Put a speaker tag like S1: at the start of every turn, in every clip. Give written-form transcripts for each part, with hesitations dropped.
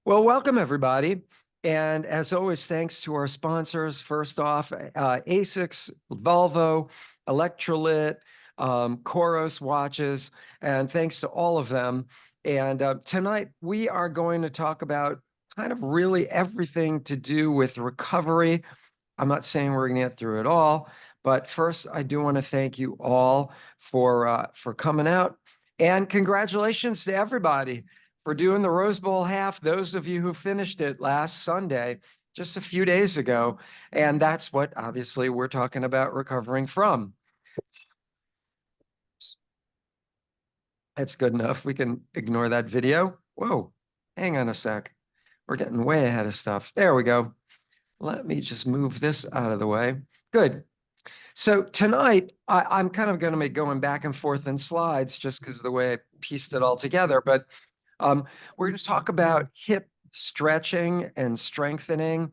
S1: Well, welcome everybody. And as always, thanks to our sponsors. First off, ASICS, Volvo, Electrolit, Coros watches, and thanks to all of them. And tonight we are going to talk about kind of really everything to do with recovery. I'm not saying we're going to get through it all, but first I do want to thank you all for coming out, and congratulations to everybody for doing the Rose Bowl half. Those of you who finished it last Sunday, just a few days ago, and that's what obviously we're talking about recovering from. That's good enough. We can ignore that video. Whoa, hang on a sec. We're getting way ahead of stuff. There we go. Let me just move this out of the way. Good. So tonight, I'm kind of going to be going back and forth in slides just because of the way I pieced it all together. But we're going to talk about hip stretching and strengthening,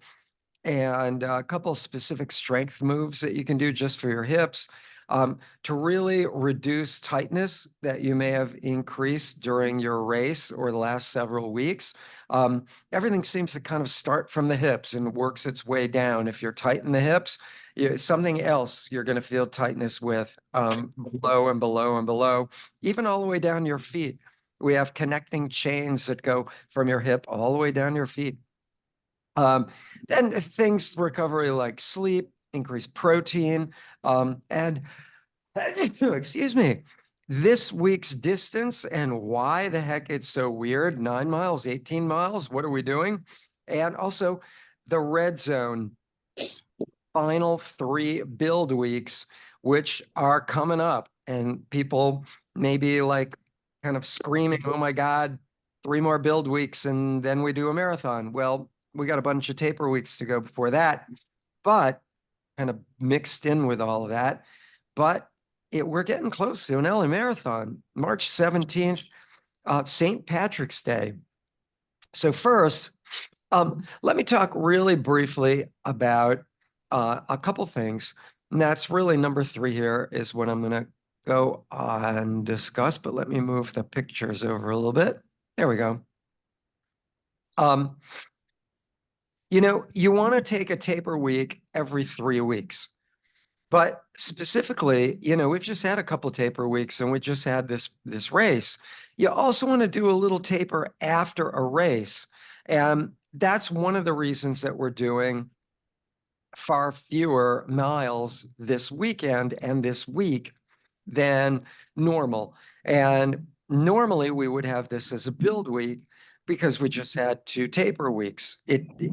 S1: and a couple of specific strength moves that you can do just for your hips to really reduce tightness that you may have increased during your race or the last several weeks. Everything seems to kind of start from the hips and works its way down. If you're tight in the hips, something else you're going to feel tightness with below and below and below, even all the way down your feet. We have connecting chains that go from your hip all the way down your feet. Then things recovery like sleep, increased protein, and excuse me, this week's distance and why the heck it's so weird. 9 miles, 18 miles, what are we doing? And also the red zone final 3 build weeks, which are coming up, and people may be like kind of screaming, oh my God, 3 more build weeks and then we do a marathon. Well, we got a bunch of taper weeks to go before that, but kind of mixed in with all of that. But we're getting close to an LA Marathon, March 17th, St. Patrick's Day. So first, let me talk really briefly about a couple things. And that's really number 3 here is what I'm going to go and discuss, but let me move the pictures over a little bit. There we go. You want to take a taper week every 3 weeks. But specifically, we've just had a couple of taper weeks and we just had this race. You also want to do a little taper after a race. And that's one of the reasons that we're doing far fewer miles this weekend and this week than normal. And normally we would have this as a build week because we just had 2 taper weeks.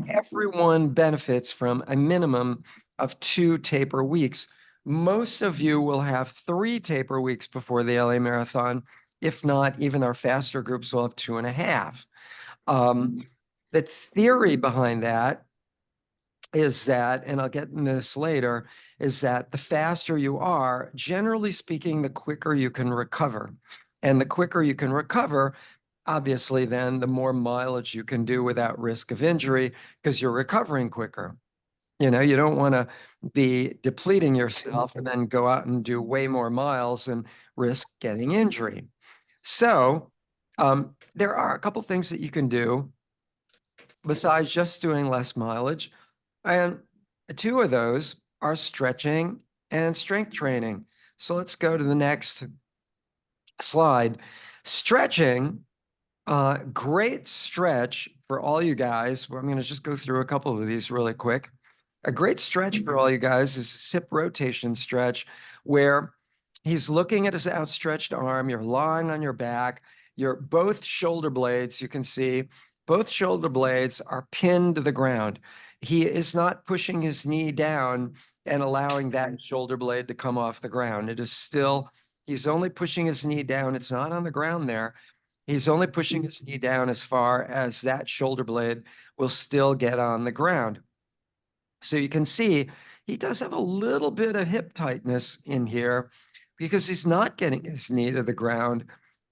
S1: Everyone benefits from a minimum of 2 taper weeks. Most of you will have 3 taper weeks before the LA Marathon. If not, even our faster groups will have 2.5. The theory behind that is that, and I'll get into this later, is that the faster you are, generally speaking, the quicker you can recover. And the quicker you can recover, obviously, then the more mileage you can do without risk of injury because you're recovering quicker. You don't want to be depleting yourself and then go out and do way more miles and risk getting injury. So there are a couple things that you can do besides just doing less mileage. And 2 of those are stretching and strength training. So let's go to the next slide. Stretching, great stretch for all you guys. I'm going to just go through a couple of these really quick. A great stretch for all you guys is a hip rotation stretch where he's looking at his outstretched arm. You're lying on your back. Both shoulder blades, you can see, both shoulder blades are pinned to the ground. He is not pushing his knee down and allowing that shoulder blade to come off the ground. He's only pushing his knee down. It's not on the ground there. He's only pushing his knee down as far as that shoulder blade will still get on the ground. So you can see he does have a little bit of hip tightness in here because he's not getting his knee to the ground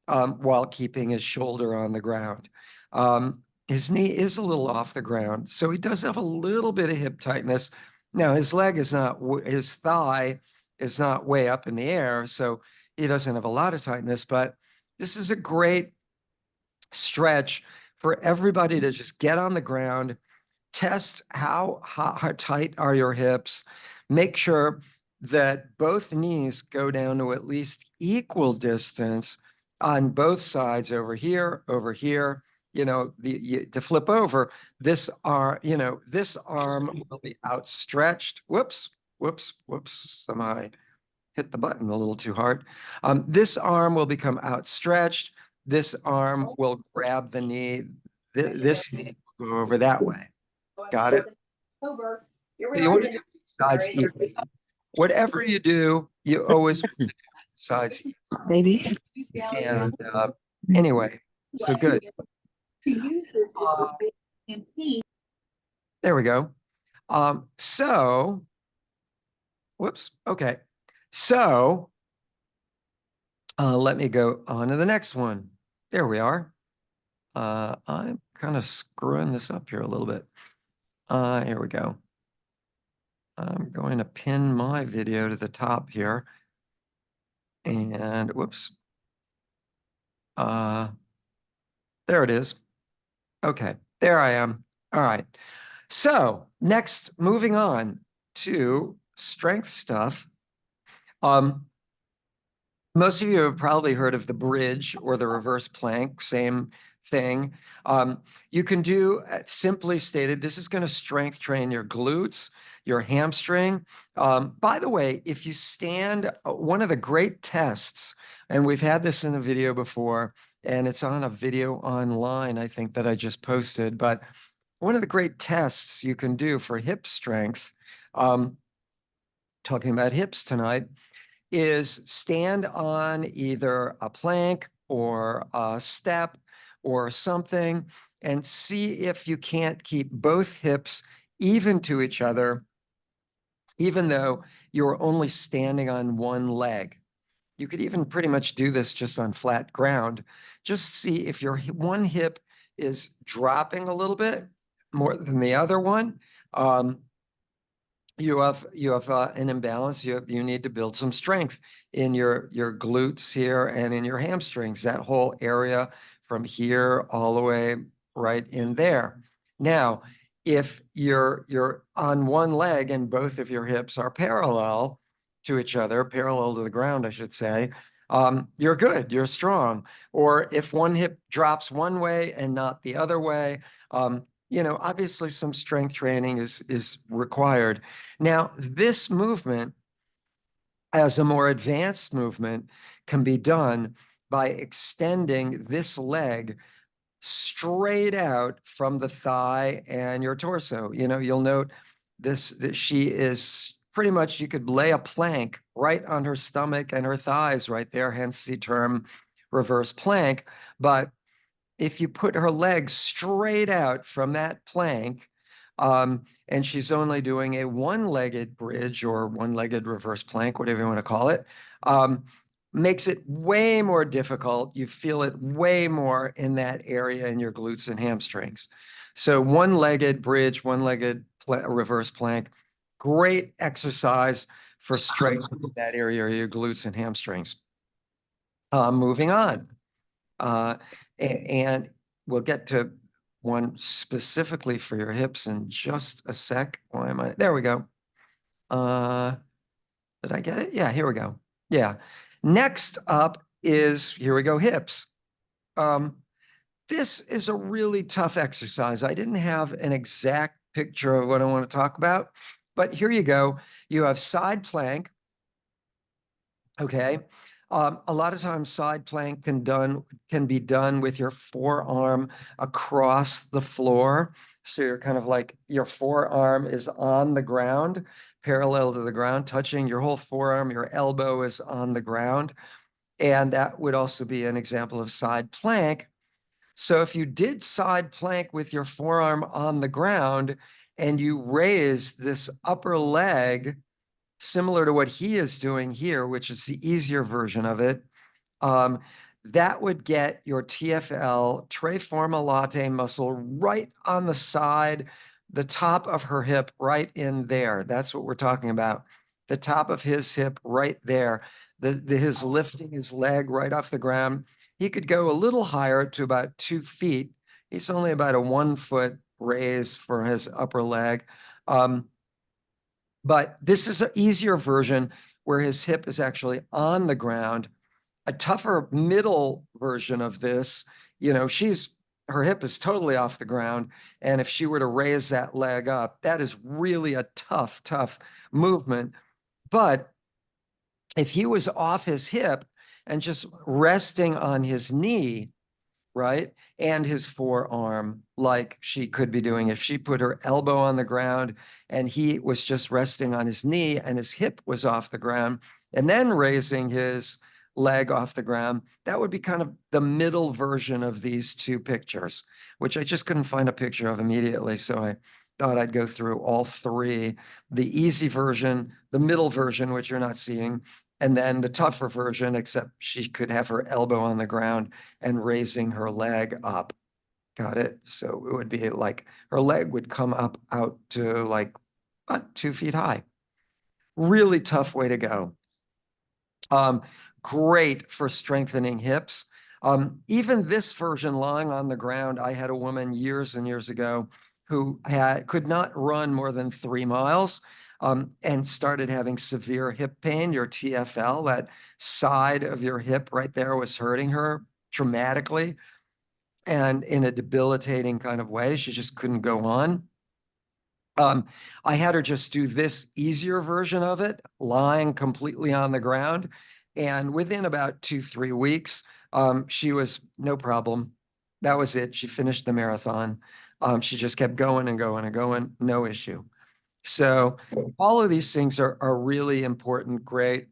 S1: while keeping his shoulder on the ground. His knee is a little off the ground, so he does have a little bit of hip tightness. Now, his thigh is not way up in the air, so he doesn't have a lot of tightness, but this is a great stretch for everybody to just get on the ground, test how tight are your hips, make sure that both knees go down to at least equal distance on both sides, over here, over here. You know, to flip over, this arm, you know, this arm will be outstretched. Whoops, whoops, whoops. Somehow I hit the button a little too hard. This arm will become outstretched. This arm will grab the knee. This knee will go over that way. Got it? So you want to do sides equal. Whatever you do, you always want to do sides equal.
S2: Maybe.
S1: And anyway, so good. There we go. So, whoops. Okay. So, let me go on to the next one. There we are. I'm kind of screwing this up here a little bit. Here we go. I'm going to pin my video to the top here. And whoops. There it is. Okay, there I am. All right. So next, moving on to strength stuff. Most of you have probably heard of the bridge or the reverse plank, same thing. You can do, simply stated, this is going to strength train your glutes, your hamstring. By the way, if you stand, one of the great tests, and we've had this in a video before, and it's on a video online, I think, that I just posted, but one of the great tests you can do for hip strength, talking about hips tonight, is stand on either a plank or a step or something and see if you can't keep both hips even to each other, even though you're only standing on one leg. You could even pretty much do this just on flat ground. Just see if your one hip is dropping a little bit more than the other one. You have an imbalance. You need to build some strength in your glutes here and in your hamstrings, that whole area from here all the way right in there. Now, if you're on one leg and both of your hips are parallel to each other, parallel to the ground, I should say, you're good, you're strong. Or if one hip drops one way and not the other way, you know, obviously some strength training is required. Now, this movement, as a more advanced movement, can be done by extending this leg straight out from the thigh and your torso. You know, you'll note this, that she is pretty much, you could lay a plank right on her stomach and her thighs right there, hence the term reverse plank. But if you put her legs straight out from that plank, and she's only doing a one-legged bridge or one-legged reverse plank, whatever you want to call it, makes it way more difficult. You feel it way more in that area in your glutes and hamstrings. So one-legged bridge, one-legged reverse plank, great exercise for strengthening that area of your glutes and hamstrings. Moving on. And we'll get to one specifically for your hips in just a sec. Why am I? There we go. Did I get it? Yeah, here we go. Yeah. Next up is, here we go, hips. This is a really tough exercise. I didn't have an exact picture of what I want to talk about, but here you go. You have side plank. Okay. A lot of times side plank can be done with your forearm across the floor. So you're kind of like your forearm is on the ground, parallel to the ground, touching your whole forearm, your elbow is on the ground. And that would also be an example of side plank. So if you did side plank with your forearm on the ground and you raise this upper leg, similar to what he is doing here, which is the easier version of it, that would get your TFL, trifida latae muscle, right on the side, the top of her hip, right in there. That's what we're talking about. The top of his hip right there. His lifting his leg right off the ground. He could go a little higher to about 2 feet He's only about a 1 foot raise for his upper leg. But this is an easier version where his hip is actually on the ground. A tougher middle version of this, her hip is totally off the ground. And if she were to raise that leg up, that is really a tough movement. But if he was off his hip and just resting on his knee, right, and his forearm, like she could be doing if she put her elbow on the ground and he was just resting on his knee and his hip was off the ground, and then raising his leg off the ground, that would be kind of the middle version of these two pictures, which I just couldn't find a picture of immediately. So I thought I'd go through all three: the easy version, the middle version, which you're not seeing, and then the tougher version, except she could have her elbow on the ground and raising her leg up. Got it? So it would be like her leg would come up out to like about 2 feet high. Really tough way to go. Great for strengthening hips. Even this version lying on the ground, I had a woman years and years ago who could not run more than 3 miles. And started having severe hip pain. Your TFL, that side of your hip right there, was hurting her dramatically and in a debilitating kind of way. She just couldn't go on. I had her just do this easier version of it, lying completely on the ground. And within about 2-3 weeks, she was no problem. That was it. She finished the marathon. She just kept going and going and going, no issue. So all of these things are really important, great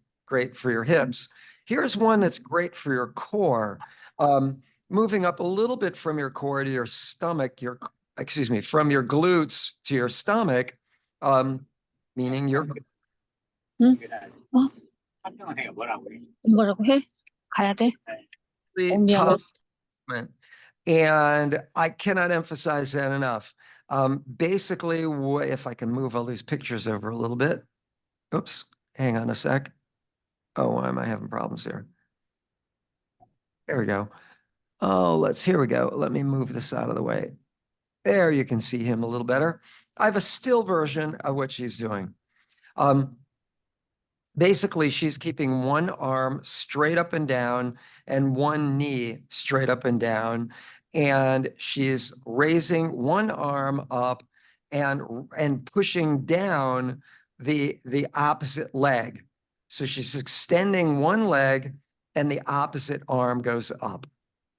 S1: for your hips. Here's one that's great for your core. Moving up a little bit from your core to your stomach, from your glutes to your stomach, meaning your
S2: 응? 뭐라고 해? 가야 돼?
S1: really tough movement. And I cannot emphasize that enough. Basically, if I can move all these pictures over a little bit. Oops, hang on a sec. Oh, why am I having problems here? There we go. Oh, here we go. Let me move this out of the way. There, you can see him a little better. I have a still version of what she's doing. Basically, she's keeping one arm straight up and down and one knee straight up and down. And she's raising one arm up and pushing down the opposite leg. So she's extending one leg and the opposite arm goes up.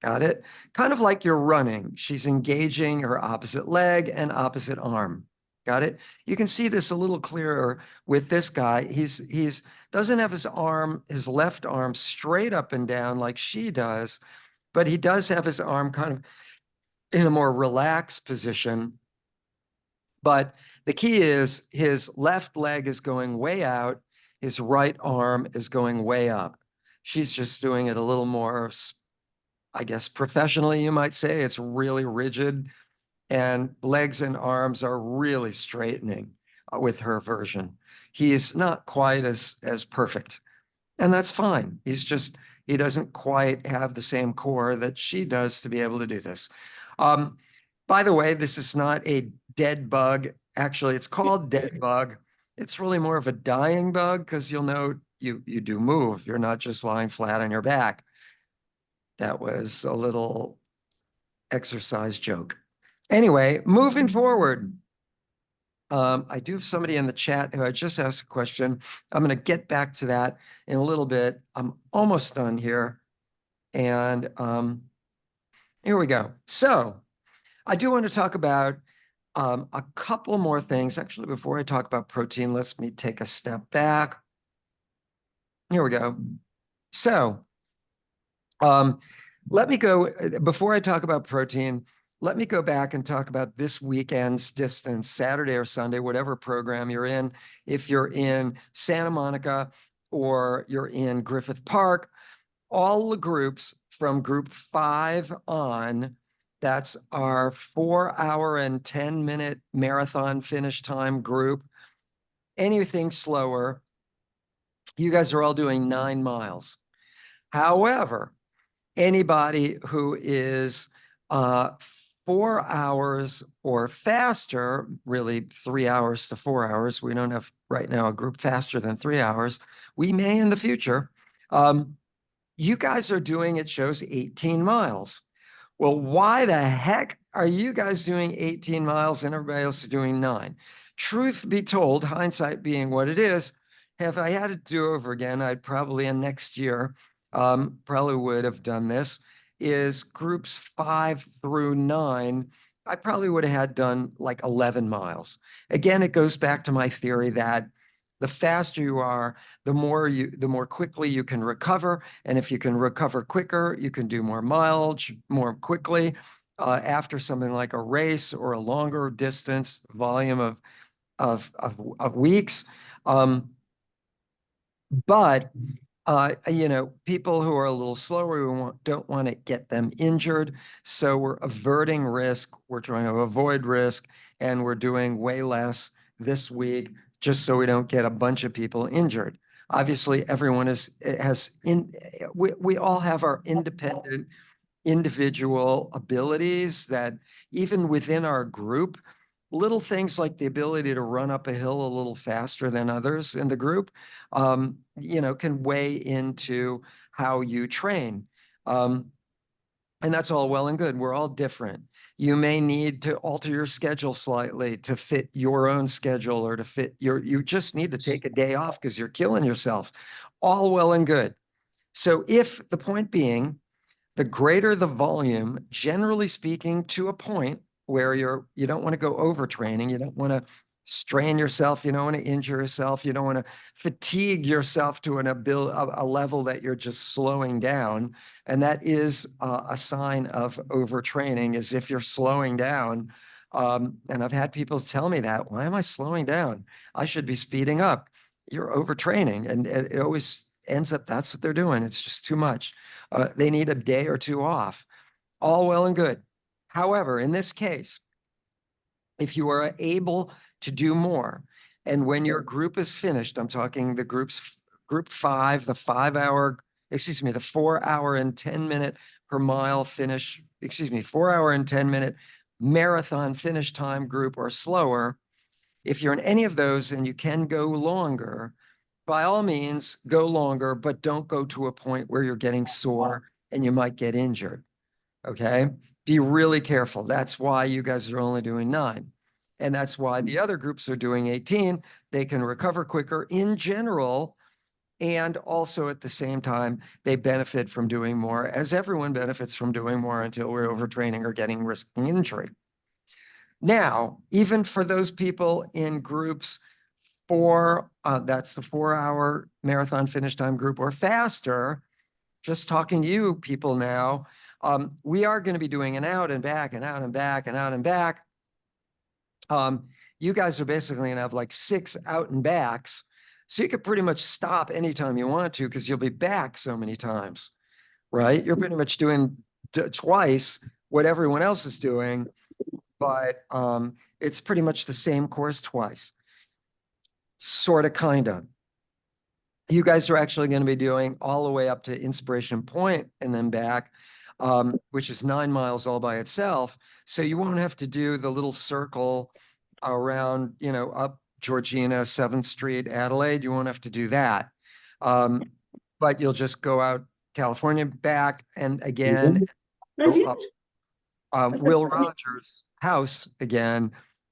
S1: Got it? Kind of like you're running. She's engaging her opposite leg and opposite arm. Got it? You can see this a little clearer with this guy. He's doesn't have his left arm straight up and down like she does, but he does have his arm kind of in a more relaxed position. But the key is his left leg is going way out, his right arm is going way up. She's just doing it a little more, I guess, professionally, you might say. It's really rigid. And legs and arms are really straightening with her version. He's not quite as perfect, and that's fine. He doesn't quite have the same core that she does to be able to do this. By the way, this is not a dead bug. Actually, it's called dead bug. It's really more of a dying bug because you'll note you do move. You're not just lying flat on your back. That was a little exercise joke. Anyway, moving forward, I do have somebody in the chat who I just asked a question. I'm going to get back to that in a little bit. I'm almost done here. And here we go. So I do want to talk about a couple more things. Actually, before I talk about protein, let me take a step back. Here we go. So let me go, before I talk about protein, let me go back and talk about this weekend's distance, Saturday or Sunday, whatever program you're in. If you're in Santa Monica or you're in Griffith Park, all the groups from group 5 on, that's our 4-hour and 10-minute marathon finish time group. Anything slower, you guys are all doing 9 miles. However, anybody who is 4 hours or faster, really 3 hours to 4 hours. We don't have right now a group faster than 3 hours. We may in the future. You guys are doing, it shows 18 miles. Well, why the heck are you guys doing 18 miles and everybody else is doing 9? Truth be told, hindsight being what it is, if I had to do over again, I'd probably in next year, probably would have done this, is groups 5 through 9. I probably would have had done like 11 miles. Again, it goes back to my theory that the faster you are, the more quickly you can recover. And if you can recover quicker, you can do more mileage more quickly after something like a race or a longer distance volume of weeks. But people who are a little slower, don't want to get them injured. So we're averting risk. We're trying to avoid risk, and we're doing way less this week just so we don't get a bunch of people injured. Obviously, everyone we all have our independent individual abilities that even within our group, little things like the ability to run up a hill a little faster than others in the group, can weigh into how you train. And that's all well and good. We're all different. You may need to alter your schedule slightly to fit your own schedule or to fit you just need to take a day off because you're killing yourself. All well and good. So if the point being, the greater the volume, generally speaking, to a point where you don't want to go overtraining, you don't want to strain yourself, you don't want to injure yourself, you don't want to fatigue yourself to a level that you're just slowing down. And that is a sign of overtraining, is if you're slowing down. And I've had people tell me that, why am I slowing down? I should be speeding up. You're overtraining. And it always ends up, that's what they're doing. It's just too much. They need a day or two off. All well and good. However, in this case, if you are able to do more, and when your group is finished, I'm talking the group 5, the 4 hour and 10 minute per mile finish, 4 hour and 10 minute marathon finish time group or slower. If you're in any of those and you can go longer, by all means, go longer, but don't go to a point where you're getting sore and you might get injured. Okay. Be really careful. That's why you guys are only doing 9. And that's why the other groups are doing 18. They can recover quicker in general. And also at the same time, they benefit from doing more, as everyone benefits from doing more until we're overtraining or risking injury. Now, even for those people in groups 4, that's the 4 hour marathon finish time group or faster, just talking to you people now, we are going to be doing an out and back and out and back and out and back. You guys are basically going to have like 6 out and backs. So you could pretty much stop anytime you want to, because you'll be back so many times, right? You're pretty much doing twice what everyone else is doing, but it's pretty much the same course twice. Sort of, kind of. You guys are actually going to be doing all the way up to Inspiration Point and then back, which is 9 miles all by itself. So you won't have to do the little circle around, up Georgina, 7th Street, Adelaide. You won't have to do that. But you'll just go out California back and again, go up Will Rogers' house again,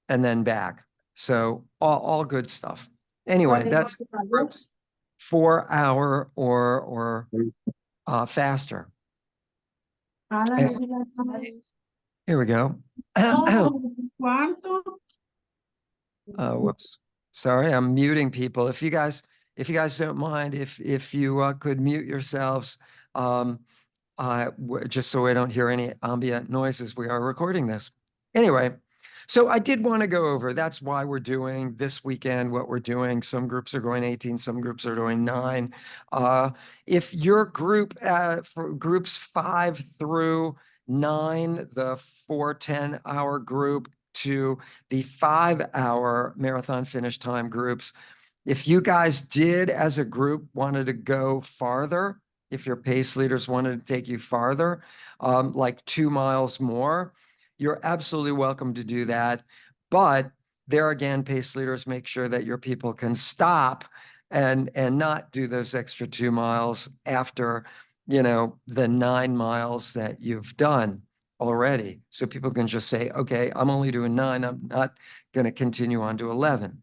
S1: and then back. So all good stuff. Anyway, that's groups 4 hour or faster. And here we go. Whoops. Sorry, I'm muting people. If you guys don't mind, if you could mute yourselves, just so I don't hear any ambient noises. We are recording this. Anyway, so I did want to go over, that's why we're doing this weekend what we're doing. Some groups are going 18, some groups are doing 9. If your group, for groups 5 through 9, the 4-10 hour group to the 5 hour marathon finish time groups, if you guys did as a group wanted to go farther, if your pace leaders wanted to take you farther, like 2 miles more, you're absolutely welcome to do that. But there again, pace leaders make sure that your people can stop and not do those extra 2 miles after, you know, the 9 miles that you've done already. So people can just say, okay, I'm only doing 9. I'm not going to continue on to 11.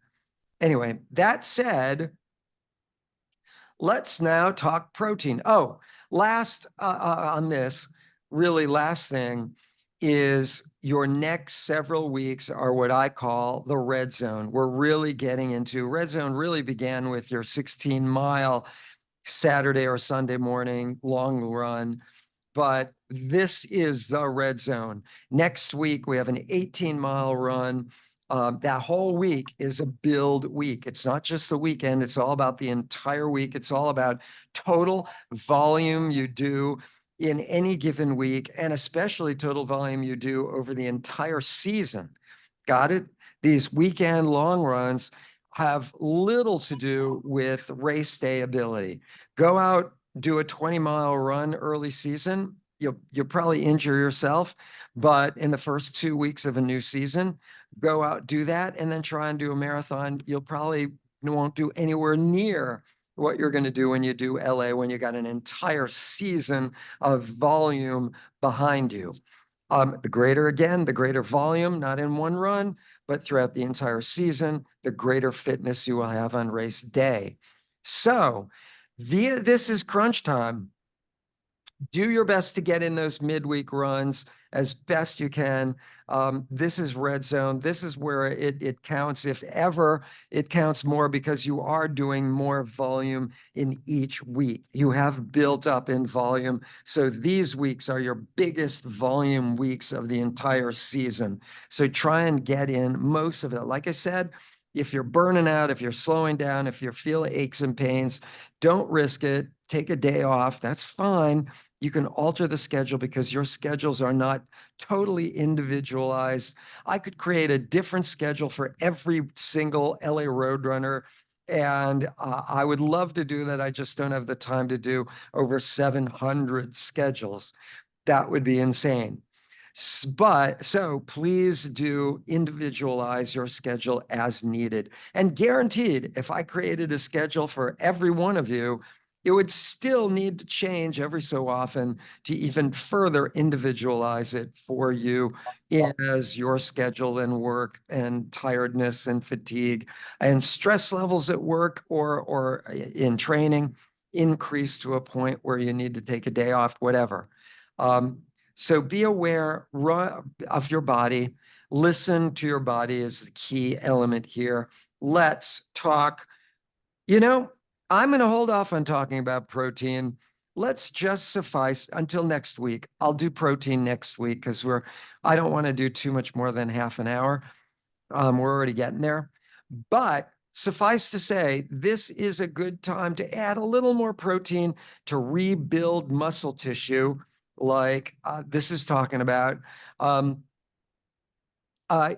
S1: Anyway, that said, let's now talk protein. Oh, last on this, really last thing is your next several weeks are what I call the red zone. We're really getting into red zone really began with your 16-mile Saturday or Sunday morning long run. But this is the red zone. Next week, we have an 18-mile run. That whole week is a build week. It's not just the weekend. It's all about the entire week. It's all about total volume you do in any given week, and especially total volume you do over the entire season. Got it? These weekend long runs have little to do with race day ability. Go out, do a 20-mile run early season, you'll probably injure yourself. But in the first 2 weeks of a new season, go out, do that, and then try and do a marathon. You'll probably won't do anywhere near what you're going to do when you do LA, when you got an entire season of volume behind you. The greater volume, not in one run, but throughout the entire season, the greater fitness you will have on race day. So this is crunch time. Do your best to get in those midweek runs as best you can. This is red zone. This is where it counts. If ever, it counts more because you are doing more volume in each week. You have built up in volume. So these weeks are your biggest volume weeks of the entire season. So try and get in most of it. Like I said, if you're burning out, if you're slowing down, if you feel aches and pains, don't risk it. Take a day off. That's fine. You can alter the schedule because your schedules are not totally individualized. I could create a different schedule for every single LA Roadrunner, and I would love to do that. I just don't have the time to do over 700 schedules. That would be insane. But so please do individualize your schedule as needed. And guaranteed, if I created a schedule for every one of you, it would still need to change every so often to even further individualize it for you as your schedule and work and tiredness and fatigue and stress levels at work or in training increase to a point where you need to take a day off, whatever. So be aware of your body. Listen to your body is the key element here. Let's talk. You know, I'm going to hold off on talking about protein. Let's just suffice until next week. I'll do protein next week because I don't want to do too much more than half an hour. We're already getting there. But suffice to say, this is a good time to add a little more protein to rebuild muscle tissue, like this is talking about.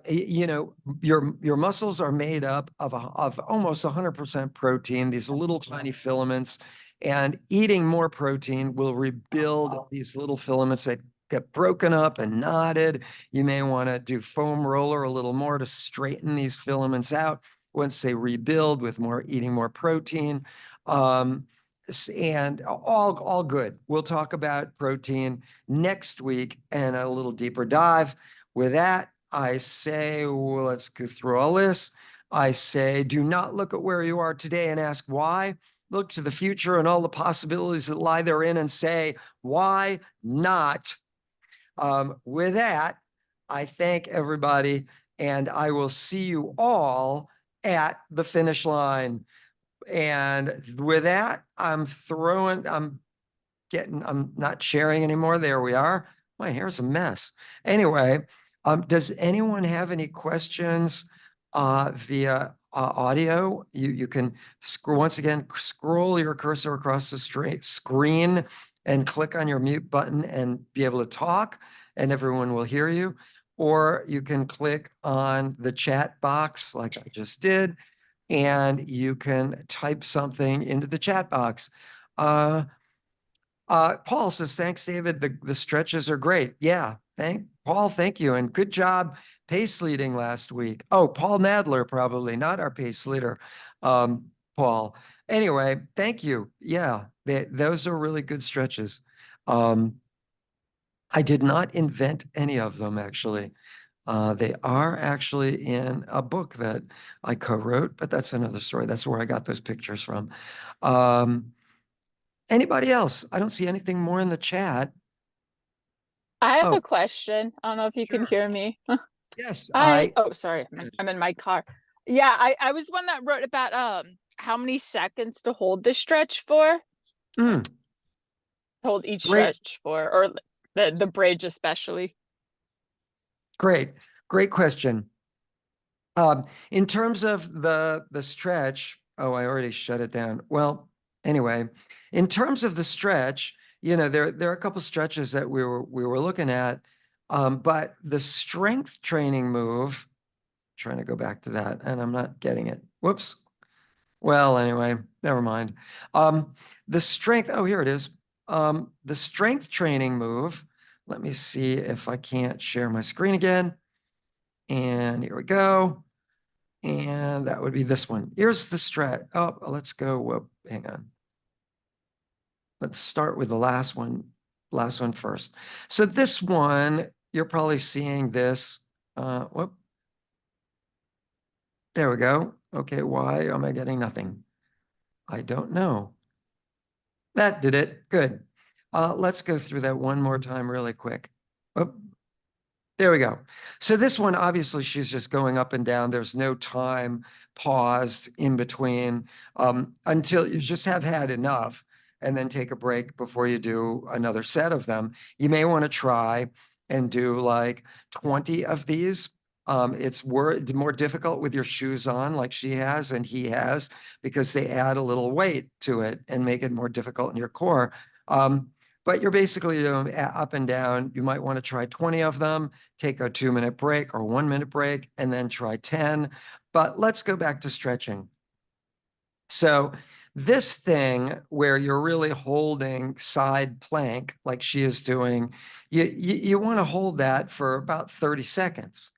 S1: You know, your muscles are made up of almost 100% protein, these little tiny filaments, and eating more protein will rebuild these little filaments that get broken up and knotted. You may want to do foam roller a little more to straighten these filaments out once they rebuild with eating more protein. And all good. We'll talk about protein next week and a little deeper dive. With that, I say, well, let's go through all this. I say, do not look at where you are today and ask why. Look to the future and all the possibilities that lie therein and say, why not? With that, I thank everybody, and I will see you all at the finish line. And with that, I'm not sharing anymore. There we are. My hair's a mess. Anyway, does anyone have any questions via audio? You can once again scroll your cursor across the screen and click on your mute button and be able to talk, and everyone will hear you. Or you can click on the chat box like I just did, and you can type something into the chat box. Paul says, thanks, David. The stretches are great. Yeah, Paul, thank you. And good job pace leading last week. Oh, Paul Nadler, probably not our pace leader. Paul. Anyway, thank you. Yeah, those are really good stretches. I did not invent any of them, actually. They are actually in a book that I co-wrote, but that's another story. That's where I got those pictures from. Anybody else? I don't see anything more in the chat.
S3: I have
S1: Oh,
S3: a question. I don't know if you can
S1: sure.
S3: hear me.
S1: Yes,
S3: Oh, sorry. I'm in my car. Yeah, I was one that wrote about how many seconds to hold the stretch for,
S1: mm,
S3: hold each
S1: great,
S3: stretch for, or the bridge especially.
S1: great question. In terms of the stretch, oh, I already shut it down. Well, anyway, in terms of the stretch, there are a couple stretches that we were looking at, but the strength training move, trying to go back to that, and I'm not getting it. Whoops. Well, anyway, never mind. The strength, oh, here it is. The strength training move. Let me see if I can't share my screen again. And here we go. And that would be this one. Here's the stretch. Oh, let's go. Whoop, hang on. Let's start with the last one first. So this one, you're probably seeing this. Whoop. There we go. Okay, why am I getting nothing? I don't know. That did it. Good. Let's go through that one more time really quick. Whoop. There we go. So this one, obviously, she's just going up and down. There's no time paused in between until you just have had enough and then take a break before you do another set of them. You may want to try and do like 20 of these. It's more difficult with your shoes on like she has and he has because they add a little weight to it and make it more difficult in your core. But you're basically up and down. You might want to try 20 of them, take a 2-minute break or 1-minute break, and then try 10. But let's go back to stretching. So this thing where you're really holding side plank like she is doing, you want to hold that for about 30 seconds.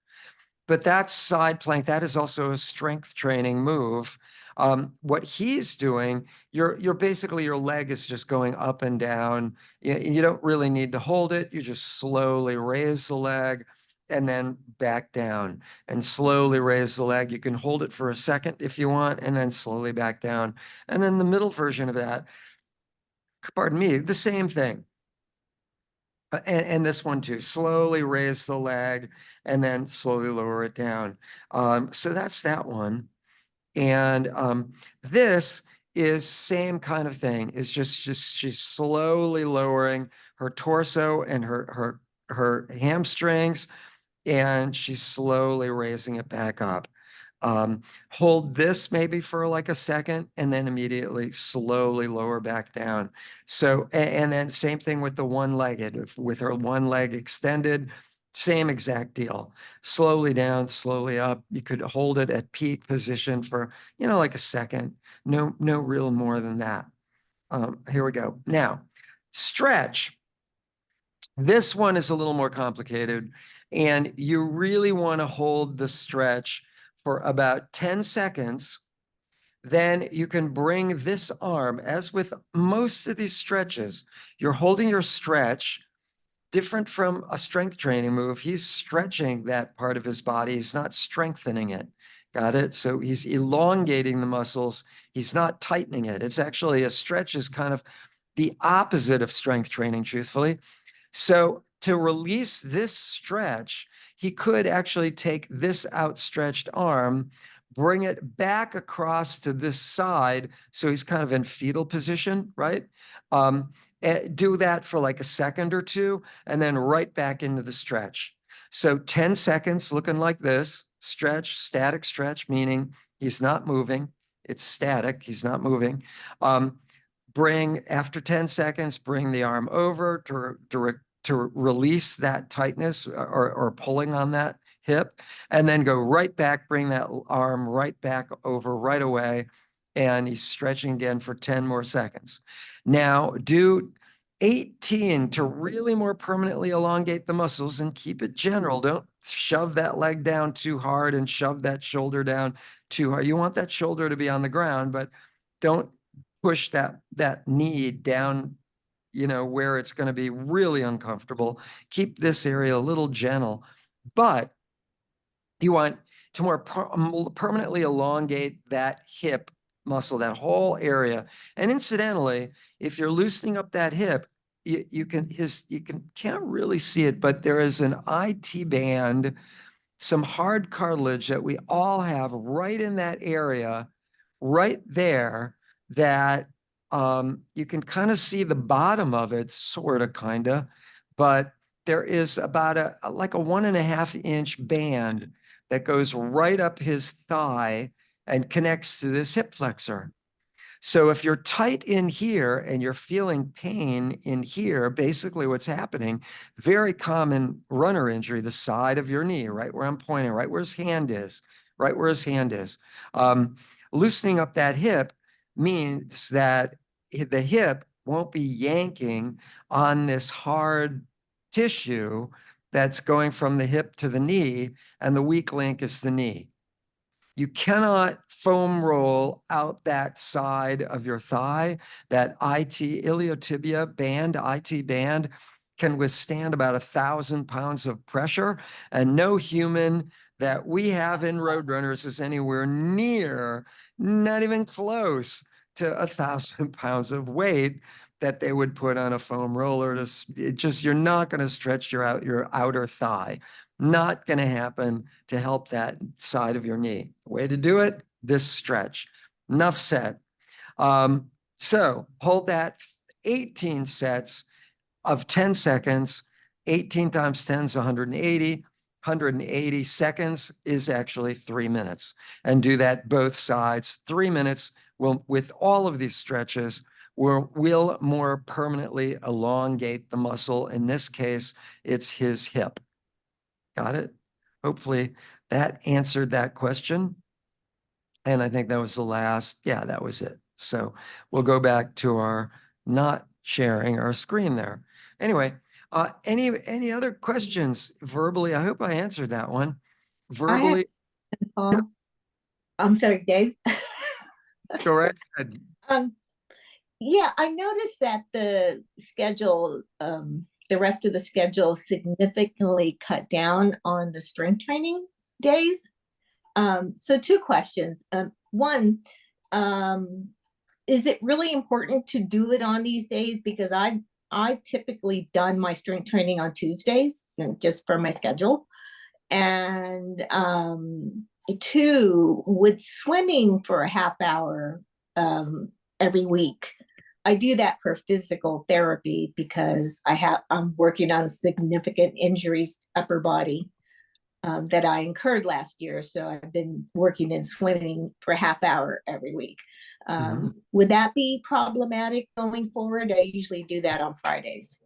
S1: But that side plank, that is also a strength training move. What he's doing, you're basically, your leg is just going up and down. You don't really need to hold it. You just slowly raise the leg and then back down and slowly raise the leg. You can hold it for a second if you want, and then slowly back down. And then the middle version of that, pardon me, the same thing. And this one too, slowly raise the leg and then slowly lower it down. So that's that one. And this is same kind of thing. It's just she's slowly lowering her torso and her hamstrings, and she's slowly raising it back up. Hold this maybe for like a second and then immediately slowly lower back down. So, and then same thing with the one-legged, with her one leg extended, same exact deal. Slowly down, slowly up. You could hold it at peak position for, like a second. No real more than that. Here we go. Now, stretch. This one is a little more complicated, and you really want to hold the stretch for about 10 seconds. Then you can bring this arm, as with most of these stretches, you're holding your stretch, different from a strength training move. He's stretching that part of his body. He's not strengthening it. Got it? So he's elongating the muscles. He's not tightening it. It's actually, a stretch is kind of the opposite of strength training, truthfully. So to release this stretch, he could actually take this outstretched arm, bring it back across to this side. So he's kind of in fetal position, right? Do that for like a second or two, and then right back into the stretch. So 10 seconds looking like this, stretch, static stretch, meaning he's not moving. It's static, he's not moving. After 10 seconds, bring the arm over to release that tightness or pulling on that hip, and then go right back, bring that arm right back over right away. And he's stretching again for 10 more seconds. Now do 18 to really more permanently elongate the muscles and keep it general. Don't shove that leg down too hard and shove that shoulder down too hard. You want that shoulder to be on the ground, but don't push that knee down, where it's going to be really uncomfortable. Keep this area a little gentle, but you want to more permanently elongate that hip muscle, that whole area. And incidentally, if you're loosening up that hip, you can't really see it, but there is an IT band, some hard cartilage that we all have right in that area, right there, that you can kind of see the bottom of it, sort of, kind of, but there is about like a 1.5-inch band that goes right up his thigh and connects to this hip flexor. So if you're tight in here and you're feeling pain in here, basically what's happening, very common runner injury, the side of your knee, right where I'm pointing, right where his hand is, right where his hand is. Loosening up that hip means that the hip won't be yanking on this hard tissue that's going from the hip to the knee, and the weak link is the knee. You cannot foam roll out that side of your thigh. That IT iliotibia band, IT band, can withstand about 1,000 pounds of pressure, and no human that we have in Roadrunners is anywhere near, not even close to 1,000 pounds of weight that they would put on a foam roller. You're not going to stretch your outer thigh. Not going to happen to help that side of your knee. Way to do it, this stretch. Enough said. So hold that 18 sets of 10 seconds. 18 times 10 is 180. 180 seconds is actually 3 minutes. And do that both sides. 3 minutes will, with all of these stretches, will more permanently elongate the muscle. In this case, it's his hip. Got it? Hopefully that answered that question. And I think that was the last. Yeah, that was it. So we'll go back to our not sharing our screen there. Anyway, any other questions verbally? I hope I answered that one. Verbally.
S4: I'm sorry, Dave.
S1: Go right ahead.
S4: Yeah, I noticed that the schedule, the rest of the schedule significantly cut down on the strength training days. So 2 questions. One, is it really important to do it on these days? Because I've typically done my strength training on Tuesdays, just for my schedule. And 2, with swimming for a half hour every week, I do that for physical therapy because I'm working on significant injuries, upper body, that I incurred last year. So I've been working in swimming for a half hour every week. Would that be problematic going forward? I usually do that on Fridays.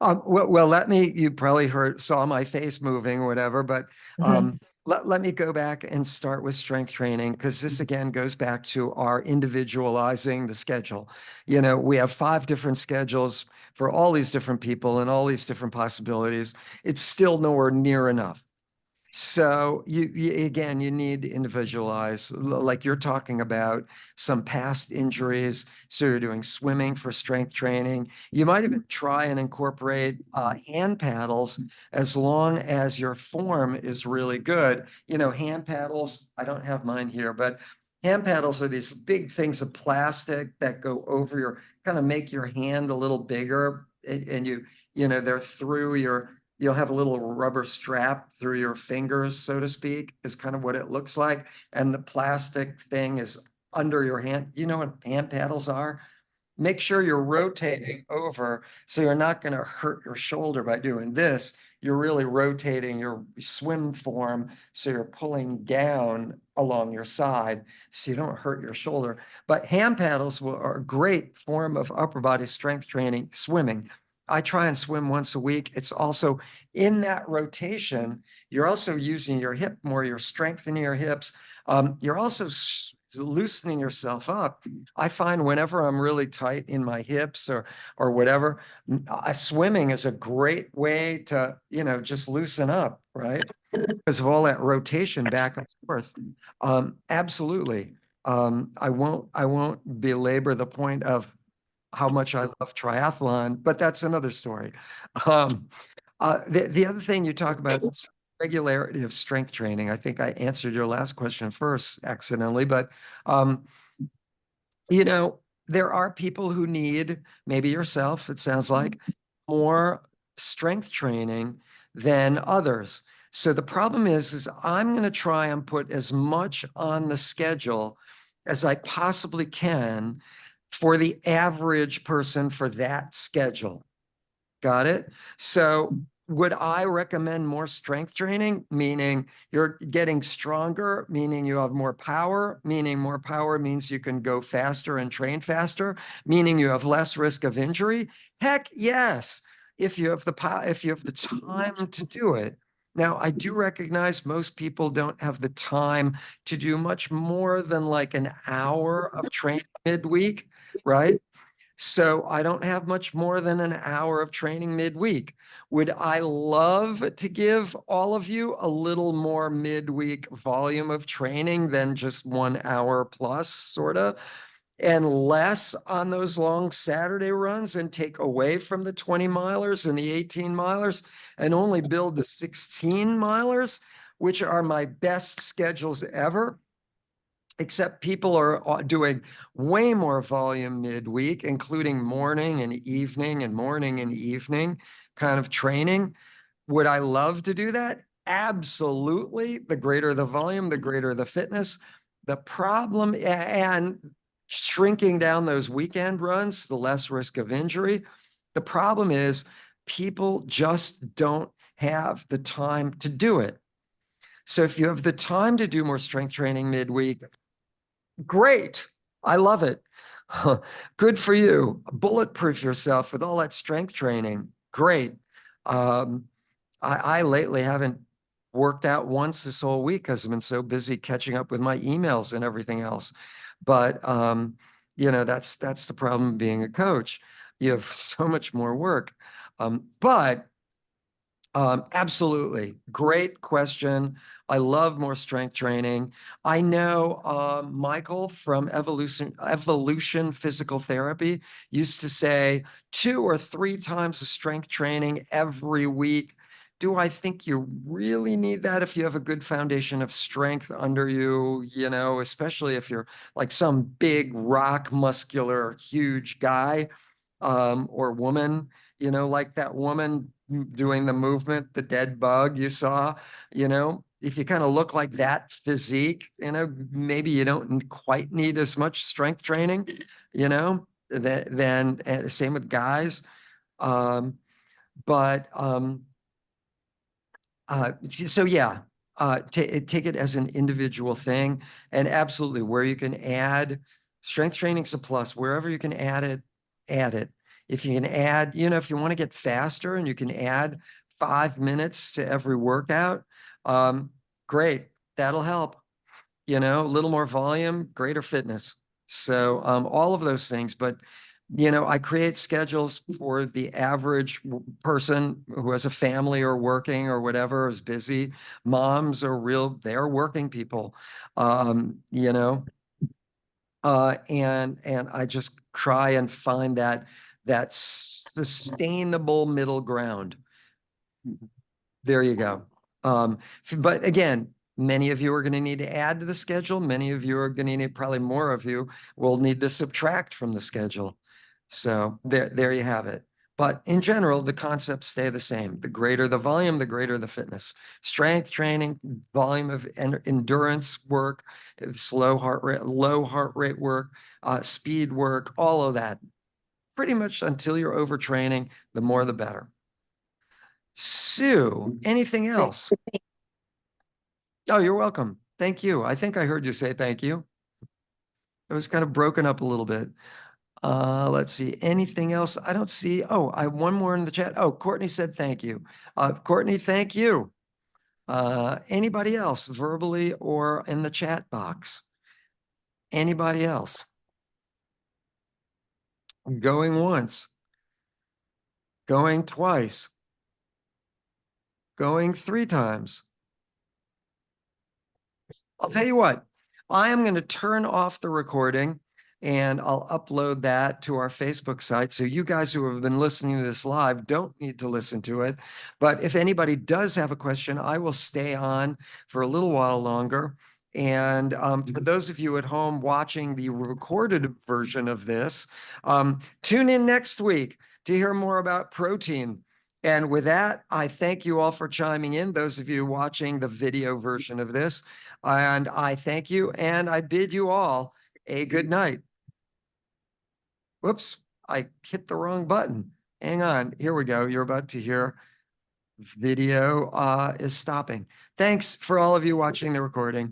S1: Well, you probably saw my face moving or whatever, but let me go back and start with strength training, because this again goes back to our individualizing the schedule. We have 5 different schedules for all these different people and all these different possibilities. It's still nowhere near enough. So you need to individualize, like you're talking about some past injuries. So you're doing swimming for strength training. You might even try and incorporate hand paddles, as long as your form is really good. Hand paddles, I don't have mine here, but hand paddles are these big things of plastic that go over kind of make your hand a little bigger. And they're through you'll have a little rubber strap through your fingers, so to speak, is kind of what it looks like. And the plastic thing is under your hand. You know what hand paddles are? Make sure you're rotating over, so you're not going to hurt your shoulder by doing this. You're really rotating your swim form, so you're pulling down along your side so you don't hurt your shoulder. But hand paddles are a great form of upper body strength training, swimming. I try and swim once a week. It's also in that rotation, you're also using your hip more, you're strengthening your hips. You're also loosening yourself up. I find whenever I'm really tight in my hips or whatever, swimming is a great way to, just loosen up, right? Because of all that rotation back and forth. Absolutely. I won't belabor the point of how much I love triathlon, but that's another story. The other thing you talk about is regularity of strength training. I think I answered your last question first accidentally, but there are people who need, maybe yourself, it sounds like, more strength training than others. So the problem is I'm going to try and put as much on the schedule as I possibly can for the average person for that schedule. Got it? So would I recommend more strength training? Meaning you're getting stronger, meaning you have more power, meaning more power means you can go faster and train faster, meaning you have less risk of injury? Heck, yes. If you have the time to do it. Now, I do recognize most people don't have the time to do much more than like an hour of training midweek, right? So I don't have much more than an hour of training midweek. Would I love to give all of you a little more midweek volume of training than just 1 hour plus, sort of, and less on those long Saturday runs and take away from the 20 milers and the 18 milers and only build the 16 milers, which are my best schedules ever? Except people are doing way more volume midweek, including morning and evening kind of training. Would I love to do that? Absolutely. The greater the volume, the greater the fitness. The problem, and shrinking down those weekend runs, the less risk of injury. The problem is people just don't have the time to do it. So if you have the time to do more strength training midweek, great. I love it. Good for you. Bulletproof yourself with all that strength training. Great. I lately haven't worked out once this whole week because I've been so busy catching up with my emails and everything else. But that's the problem of being a coach. You have so much more work. Absolutely. Great question. I love more strength training. I know Michael from Evolution Physical Therapy used to say 2 or 3 times of strength training every week. Do I think you really need that if you have a good foundation of strength under you, especially if you're like some big rock muscular, huge guy or woman, like that woman doing the movement, the dead bug you saw, if you kind of look like that physique, maybe you don't quite need as much strength training, then same with guys. So yeah, take it as an individual thing, and absolutely where you can add strength training's a plus. Wherever you can add it, add it. If you can add, if you want to get faster and you can add 5 minutes to every workout, great, that'll help. A little more volume, greater fitness. So all of those things, but I create schedules for the average person who has a family or working or whatever, is busy. Moms are they're working people, and I just try and find that sustainable middle ground. There you go. But again, many of you are going to need to add to the schedule. Many of you are going to need, probably more of you will need to subtract from the schedule. So there you have it. But in general, the concepts stay the same. The greater the volume, the greater the fitness. Strength training, volume of endurance work, slow heart rate, low heart rate work, speed work, all of that. Pretty much until you're overtraining, the more the better. Sue, anything else? Oh, you're welcome. Thank you. I think I heard you say thank you. It was kind of broken up a little bit. Let's see. Anything else? I don't see. Oh, I have one more in the chat. Oh, Courtney said thank you. Courtney, thank you. Anybody else verbally or in the chat box? Anybody else? Going once. Going twice. Going 3 times. I'll tell you what, I am going to turn off the recording and I'll upload that to our Facebook site. So you guys who have been listening to this live don't need to listen to it. But if anybody does have a question, I will stay on for a little while longer. And for those of you at home watching the recorded version of this, tune in next week to hear more about protein. And with that, I thank you all for chiming in, those of you watching the video version of this. And I thank you and I bid you all a good night. Whoops, I hit the wrong button. Hang on, here we go. You're about to hear video is stopping. Thanks for all of you watching the recording.